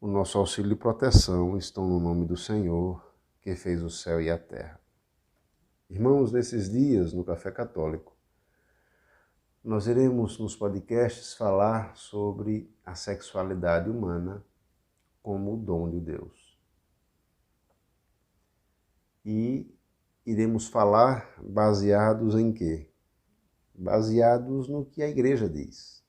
O nosso auxílio e proteção estão no nome do Senhor, que fez o céu e a terra. Irmãos, nesses dias, no Café Católico, nós iremos nos podcasts falar sobre a sexualidade humana como o dom de Deus. E iremos falar baseados em quê? Baseados no que a Igreja diz.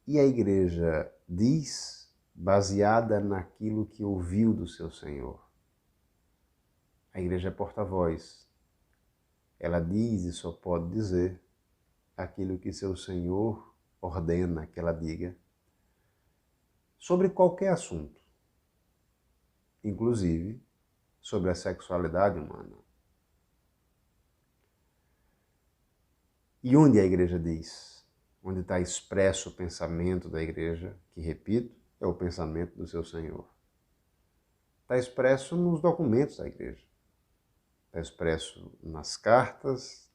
E a Igreja diz baseada naquilo que ouviu do seu Senhor. A Igreja é porta-voz. Ela diz e só pode dizer aquilo que seu Senhor ordena que ela diga sobre qualquer assunto, inclusive sobre a sexualidade humana. E onde a Igreja diz? Onde está expresso o pensamento da Igreja, que, repito, é o pensamento do seu Senhor. Está expresso nos documentos da Igreja. Está expresso nas cartas,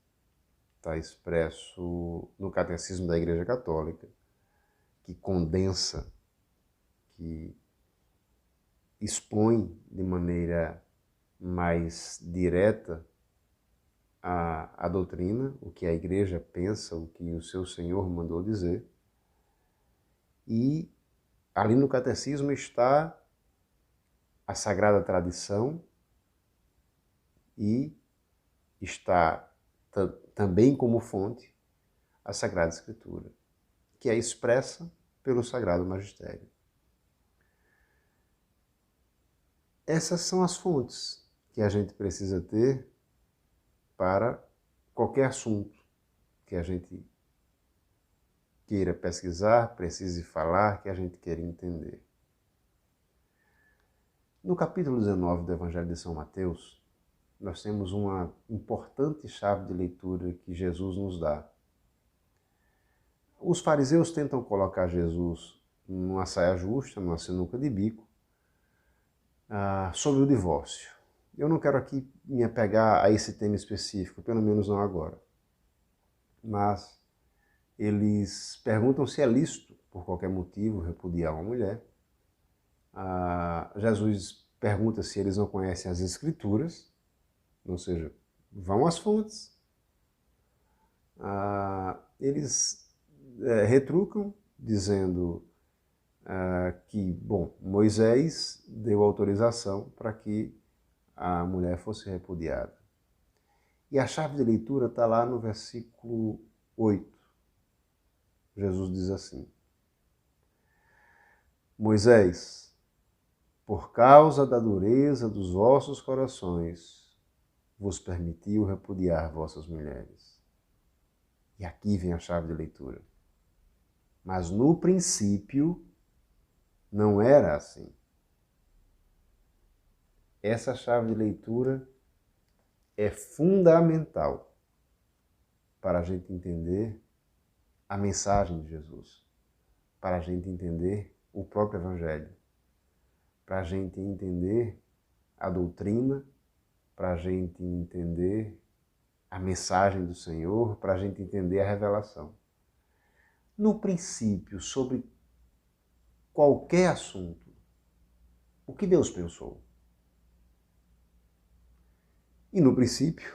está expresso no Catecismo da Igreja Católica, que condensa, que expõe de maneira mais direta a doutrina, o que a Igreja pensa, o que o seu Senhor mandou dizer. E ali no Catecismo está a Sagrada Tradição e está também como fonte a Sagrada Escritura, que é expressa pelo Sagrado Magistério. Essas são as fontes que a gente precisa ter para qualquer assunto que a gente queira pesquisar, precise falar, que a gente queira entender. No capítulo 19 do Evangelho de São Mateus, nós temos uma importante chave de leitura que Jesus nos dá. Os fariseus tentam colocar Jesus numa saia justa, numa sinuca de bico, sobre o divórcio. Eu não quero aqui me apegar a esse tema específico, pelo menos não agora. Mas eles perguntam se é lícito, por qualquer motivo, repudiar uma mulher. Jesus pergunta se eles não conhecem as Escrituras, ou seja, vão às fontes. Eles retrucam, dizendo que, bom, Moisés deu autorização para que a mulher fosse repudiada. E a chave de leitura está lá no versículo 8. Jesus diz assim: Moisés, por causa da dureza dos vossos corações, vos permitiu repudiar vossas mulheres. E aqui vem a chave de leitura. Mas no princípio não era assim. Essa chave de leitura é fundamental para a gente entender a mensagem de Jesus, para a gente entender o próprio Evangelho, para a gente entender a doutrina, para a gente entender a mensagem do Senhor, para a gente entender a revelação. No princípio, sobre qualquer assunto, o que Deus pensou? E no princípio,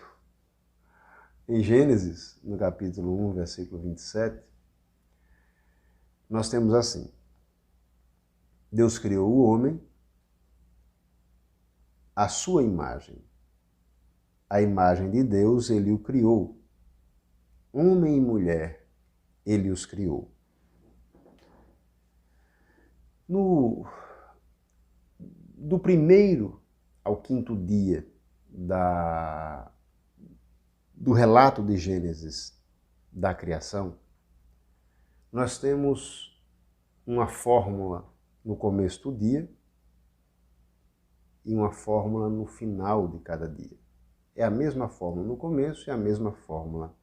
em Gênesis, no capítulo 1, versículo 27, nós temos assim: Deus criou o homem à sua imagem. A imagem de Deus, ele o criou. Homem e mulher, ele os criou. Do primeiro ao quinto dia do relato de Gênesis da criação, nós temos uma fórmula no começo do dia e uma fórmula no final de cada dia. É a mesma fórmula no começo e a mesma fórmula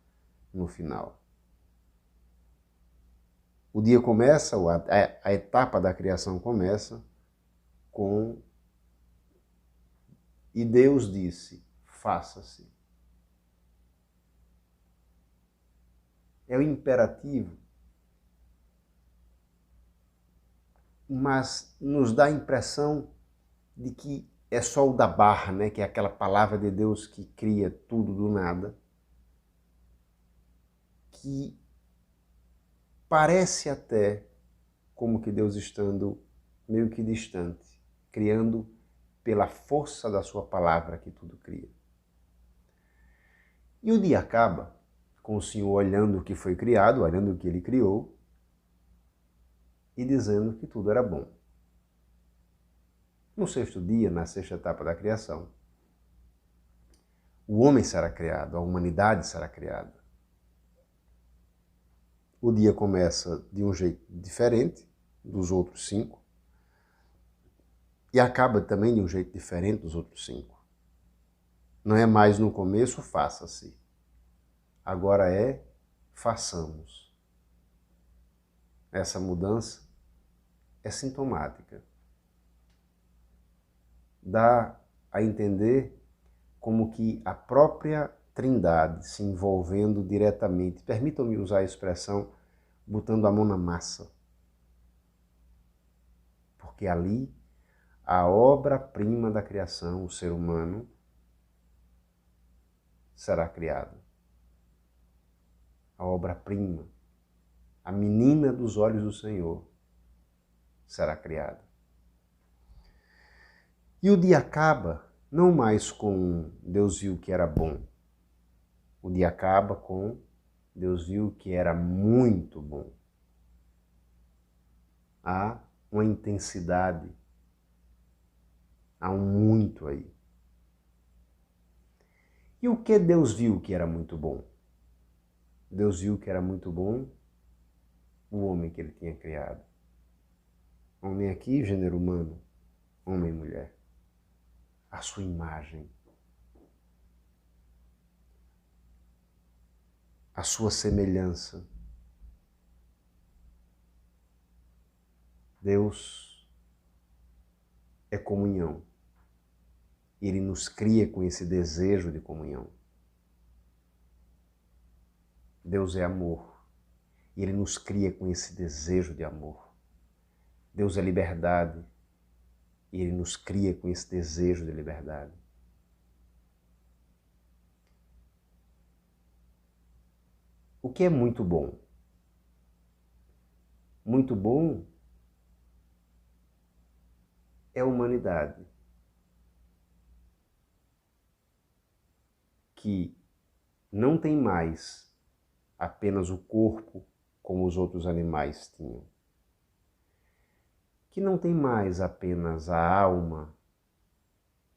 no final. O dia começa, a etapa da criação começa com: e Deus disse, faça-se. É o imperativo. mas nos dá a impressão de que é só o da barra, né? Que é aquela palavra de Deus que cria tudo do nada, que parece até como que Deus estando meio que distante, criando pela força da sua palavra que tudo cria. E o dia acaba com o Senhor olhando o que foi criado, olhando o que Ele criou e dizendo que tudo era bom. No sexto dia, na sexta etapa da criação, o homem será criado, a humanidade será criada. O dia começa de um jeito diferente dos outros 5 e acaba também de um jeito diferente dos outros 5. Não é mais no começo, faça-se. Agora é façamos. Essa mudança é sintomática. Dá a entender como que a própria Trindade se envolvendo diretamente, permitam-me usar a expressão, botando a mão na massa. Porque ali, a obra-prima da criação, o ser humano, será criado. A obra-prima, a menina dos olhos do Senhor, será criada. E o dia acaba não mais com Deus viu que era bom. O dia acaba com Deus viu que era muito bom. Há uma intensidade, há um muito aí. E o que Deus viu que era muito bom? Deus viu que era muito bom o homem que ele tinha criado. Homem aqui, gênero humano, homem e mulher. A sua imagem. A sua semelhança. Deus é comunhão. Ele nos cria com esse desejo de comunhão. Deus é amor. E Ele nos cria com esse desejo de amor. Deus é liberdade. E Ele nos cria com esse desejo de liberdade. O que é muito bom? Muito bom é a humanidade, que não tem mais apenas o corpo como os outros animais tinham, que não tem mais apenas a alma,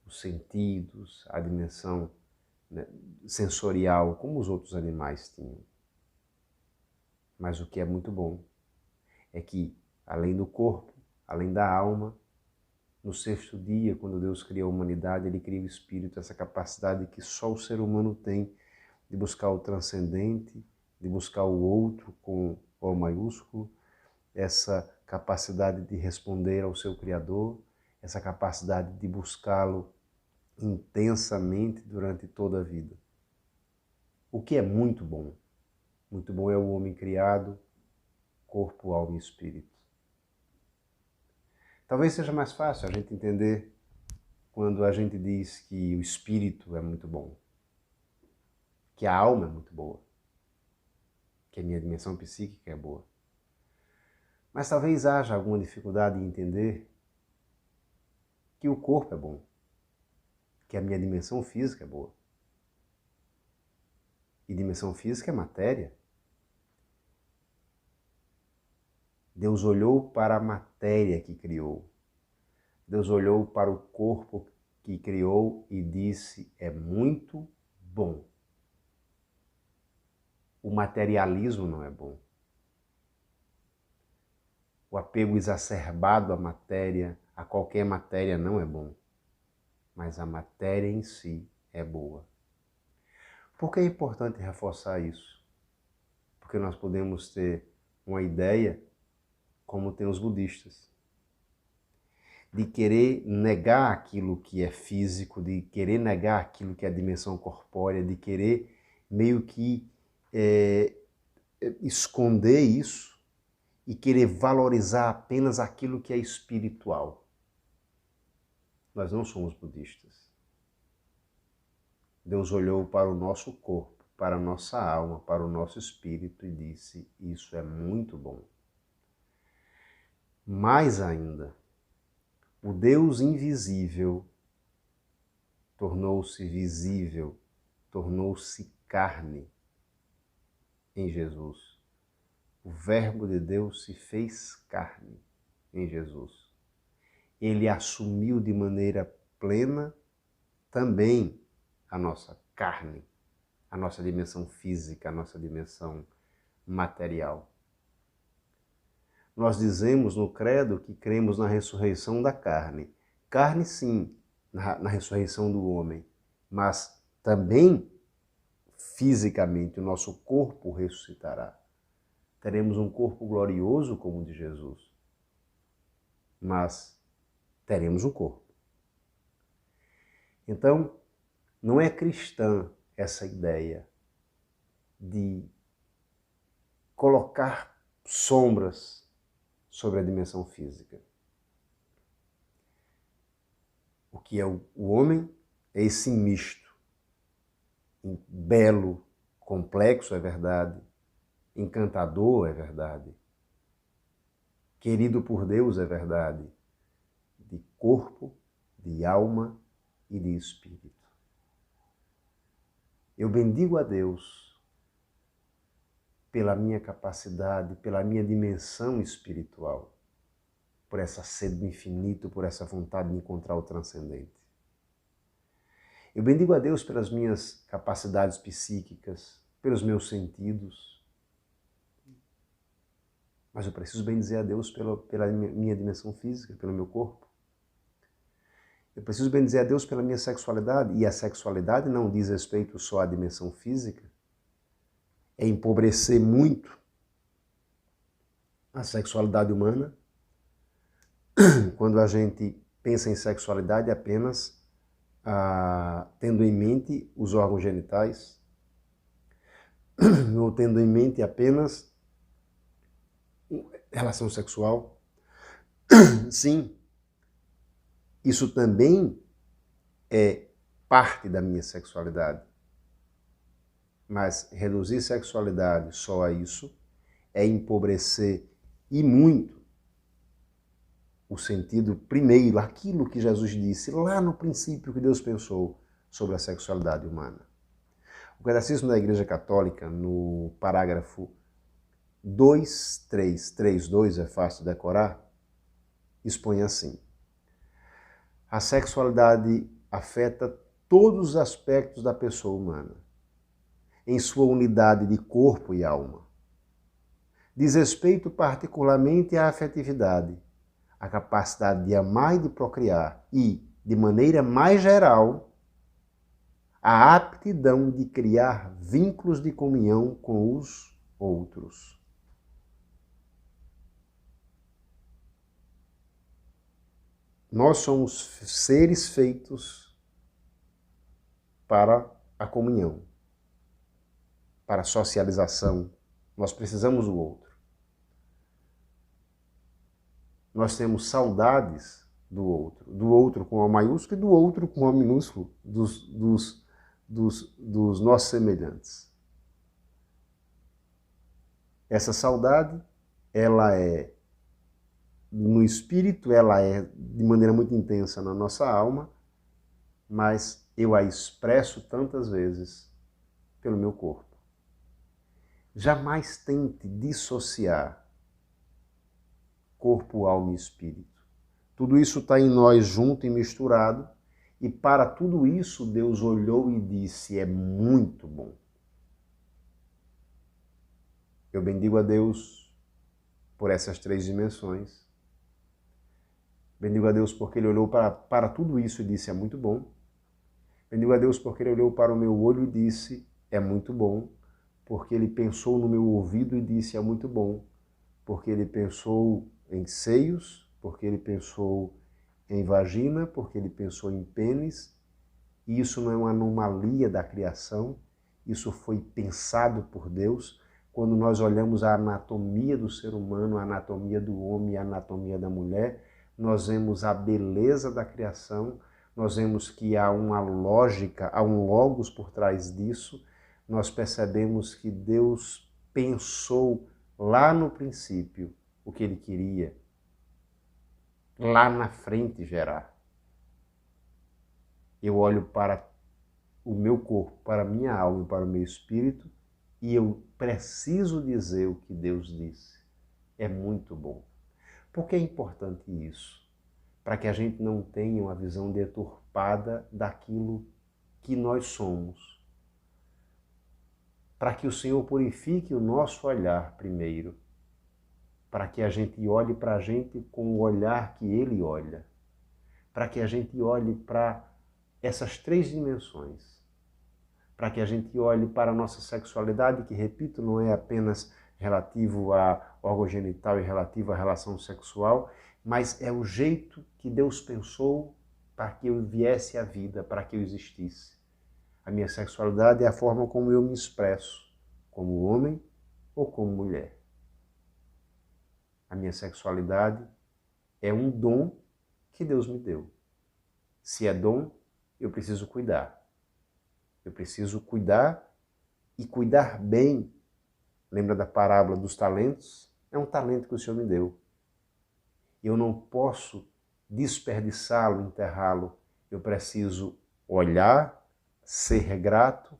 os sentidos, a dimensão, né, sensorial como os outros animais tinham. Mas o que é muito bom é que, além do corpo, além da alma, no sexto dia, quando Deus criou a humanidade, Ele cria o espírito, essa capacidade que só o ser humano tem de buscar o transcendente, de buscar o outro com O maiúsculo, essa capacidade de responder ao seu Criador, essa capacidade de buscá-lo intensamente durante toda a vida. O que é muito bom? Muito bom é o homem criado, corpo, alma e espírito. Talvez seja mais fácil a gente entender quando a gente diz que o espírito é muito bom, que a alma é muito boa, que a minha dimensão psíquica é boa. Mas talvez haja alguma dificuldade em entender que o corpo é bom, que a minha dimensão física é boa. E dimensão física é matéria. Deus olhou para a matéria que criou. Deus olhou para o corpo que criou e disse, é muito bom. O materialismo não é bom. O apego exacerbado à matéria, a qualquer matéria, não é bom. Mas a matéria em si é boa. Por que é importante reforçar isso? Porque nós podemos ter uma ideia, como tem os budistas, de querer negar aquilo que é físico, de querer negar aquilo que é a dimensão corpórea, de querer meio que esconder isso e querer valorizar apenas aquilo que é espiritual. Nós não somos budistas. Deus olhou para o nosso corpo, para a nossa alma, para o nosso espírito e disse: isso é muito bom. Mais ainda, o Deus invisível tornou-se visível, tornou-se carne em Jesus. O Verbo de Deus se fez carne em Jesus. Ele assumiu de maneira plena também a nossa carne, a nossa dimensão física, a nossa dimensão material. Nós dizemos no credo que cremos na ressurreição da carne. Carne, sim, na ressurreição do homem, mas também fisicamente o nosso corpo ressuscitará. Teremos um corpo glorioso como o de Jesus, mas teremos um corpo. Então, não é cristã essa ideia de colocar sombras sobre a dimensão física. O que é o homem é esse misto, belo, complexo, é verdade, encantador, é verdade, querido por Deus, é verdade, de corpo, de alma e de espírito. Eu bendigo a Deus pela minha capacidade, pela minha dimensão espiritual, por essa sede do infinito, por essa vontade de encontrar o transcendente. Eu bendigo a Deus pelas minhas capacidades psíquicas, pelos meus sentidos, mas eu preciso bendizer a Deus pela minha dimensão física, pelo meu corpo. Eu preciso bendizer a Deus pela minha sexualidade, e a sexualidade não diz respeito só à dimensão física, é empobrecer muito a sexualidade humana quando a gente pensa em sexualidade apenas tendo em mente os órgãos genitais, ou tendo em mente apenas relação sexual. Sim, isso também é parte da minha sexualidade. Mas reduzir sexualidade só a isso é empobrecer e muito o sentido primeiro, aquilo que Jesus disse lá no princípio que Deus pensou sobre a sexualidade humana. O Catecismo da Igreja Católica, no parágrafo 2332, é fácil de decorar, expõe assim: a sexualidade afeta todos os aspectos da pessoa humana, em sua unidade de corpo e alma. Diz respeito particularmente à afetividade, à capacidade de amar e de procriar e, de maneira mais geral, à aptidão de criar vínculos de comunhão com os outros. Nós somos seres feitos para a comunhão, para a socialização. Nós precisamos do outro. Nós temos saudades do outro com A maiúsculo e do outro com A minúsculo, dos nossos semelhantes. Essa saudade, ela é no espírito, ela é de maneira muito intensa na nossa alma, mas eu a expresso tantas vezes pelo meu corpo. Jamais tente dissociar corpo, alma e espírito. Tudo isso está em nós junto e misturado, e para tudo isso Deus olhou e disse: é muito bom. Eu bendigo a Deus por essas três dimensões. Bendigo a Deus porque Ele olhou para tudo isso e disse: é muito bom. Bendigo a Deus porque Ele olhou para o meu olho e disse: é muito bom. Porque Ele pensou no meu ouvido e disse: é muito bom. Porque Ele pensou em seios, porque Ele pensou em vagina, porque Ele pensou em pênis. E isso não é uma anomalia da criação, isso foi pensado por Deus quando nós olhamos a anatomia do ser humano, a anatomia do homem e a anatomia da mulher, nós vemos a beleza da criação, nós vemos que há uma lógica, há um logos por trás disso, nós percebemos que Deus pensou lá no princípio o que Ele queria, lá na frente gerar. Eu olho para o meu corpo, para a minha alma e para o meu espírito, e eu preciso dizer o que Deus disse. É muito bom. Por que é importante isso? Para que a gente não tenha uma visão deturpada daquilo que nós somos. Para que o Senhor purifique o nosso olhar primeiro. Para que a gente olhe para a gente com o olhar que Ele olha. Para que a gente olhe para essas três dimensões. Para que a gente olhe para a nossa sexualidade, que, repito, não é apenas relativo a órgão genital e relativo à relação sexual, mas é o jeito que Deus pensou para que eu viesse à vida, para que eu existisse. A minha sexualidade é a forma como eu me expresso, como homem ou como mulher. A minha sexualidade é um dom que Deus me deu. Se é dom, eu preciso cuidar. Eu preciso cuidar e cuidar bem. Lembra da parábola dos talentos? É um talento que o Senhor me deu. Eu não posso desperdiçá-lo, enterrá-lo. Eu preciso olhar, ser grato,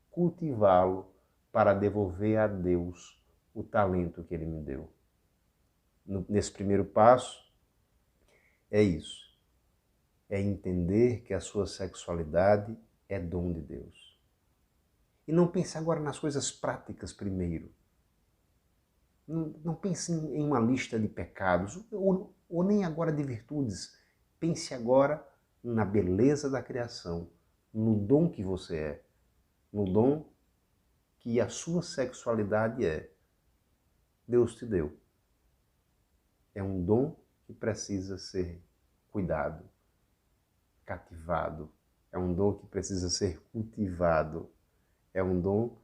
cultivá-lo para devolver a Deus o talento que Ele me deu. Nesse primeiro passo, é isso. É entender que a sua sexualidade é dom de Deus. E não pense agora nas coisas práticas primeiro. Não pense em uma lista de pecados, ou nem agora de virtudes. Pense agora na beleza da criação, no dom que você é, no dom que a sua sexualidade é. Deus te deu. É um dom que precisa ser cuidado, cativado. É um dom que precisa ser cultivado. É um dom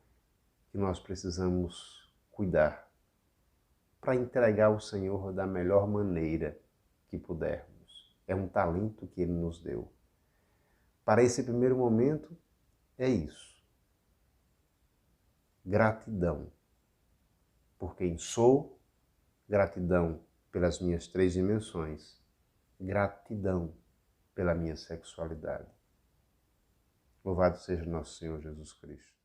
que nós precisamos cuidar para entregar ao Senhor da melhor maneira que pudermos. É um talento que Ele nos deu. Para esse primeiro momento, é isso. Gratidão por quem sou, gratidão pelas minhas três dimensões, gratidão pela minha sexualidade. Louvado seja nosso Senhor Jesus Cristo.